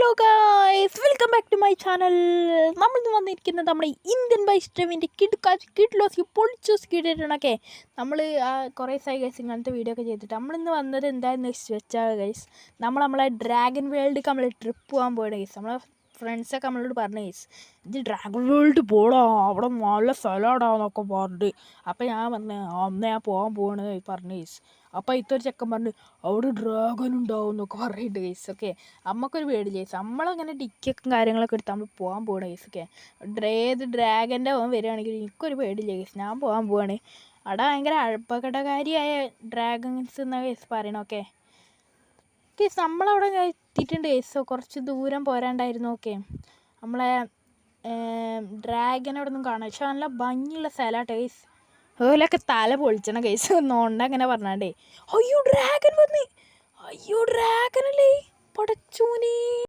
Hello guys, welcome back to my channel. നമ്മളിന്ന് വന്നിരിക്കുന്നത് നമ്മുടെ ഇന്ത്യൻ ബൈക്ക് ഡ്രൈവിൻ്റെ കിഡ്ലോസ് പൊളിച്ചോസ് കിട്ടിയിട്ടൊക്കെ നമ്മൾ കുറേ ദിവസമായി ഗൈസ് ഇങ്ങനത്തെ വീഡിയോ ഒക്കെ ചെയ്തിട്ട് നമ്മളിന്ന് വന്നത് എന്താണെന്ന് വെച്ചാൽ ഗൈസ് നമ്മളെ ഡ്രാഗൺ വേൾഡിലേക്ക് നമ്മൾ ട്രിപ്പ് പോകാൻ പോയത് ഗൈസ്. നമ്മളെ ഫ്രണ്ട്സൊക്കെ നമ്മളോട് പറഞ്ഞു ഗൈസ്, ഇത് ഡ്രാഗൺ വേൾഡ് പോടാ, അവിടെ നല്ല സ്ഥലമാടാന്നൊക്കെ പറഞ്ഞിട്ട്. അപ്പോൾ ഞാൻ പറഞ്ഞു അന്ന് ഞാൻ പോകാൻ പോവാണ് പറഞ്ഞു ഗൈസ്. അപ്പോൾ ഇത്തൊരു ചെക്കൻ പറഞ്ഞു അവിടെ ഡ്രാഗൺ ഉണ്ടാവും എന്നൊക്കെ പറഞ്ഞിട്ട് ഗൈസ്. ഓക്കെ, നമുക്കൊരു പേടി ഗൈസ്. നമ്മളങ്ങനെ ടിക്കറ്റും കാര്യങ്ങളൊക്കെ എടുത്ത് നമ്മൾ പോകാൻ പോകണം ഗൈസ്. ഓക്കെ, ഏത് ഡ്രാഗൻ്റെ വരികയാണെങ്കിൽ എനിക്കൊരു പേടിയില്ല ഗൈസ്, ഞാൻ പോകാൻ പോവാണ്. അവിടെ ഭയങ്കര അപകടകാരിയായ ഡ്രാഗൺസ് എന്നാ ഗൈസ് പറയണം. ഓക്കെ ഗൈസ്, നമ്മളവിടെ എത്തിയിട്ടുണ്ട് ഗൈസ്. കുറച്ച് ദൂരം പോരാണ്ടായിരുന്നു. ഓക്കെ, നമ്മളെ ഡ്രാഗൻ അവിടെ ഒന്നും കാണാം, പക്ഷെ നല്ല ഭംഗിയുള്ള സ്ഥലമാട്ടോ ഗൈസ്. അതുപോലെയൊക്കെ തല പൊളിച്ചണം ഗൈസ്, നോണ്ട അങ്ങനെ പറഞ്ഞാണ്ടേ. അയ്യോ ഡ്രാഗൻ വന്ന്, അയ്യോ ഡ്രാഗനല്ലേ പടച്ചോനെ.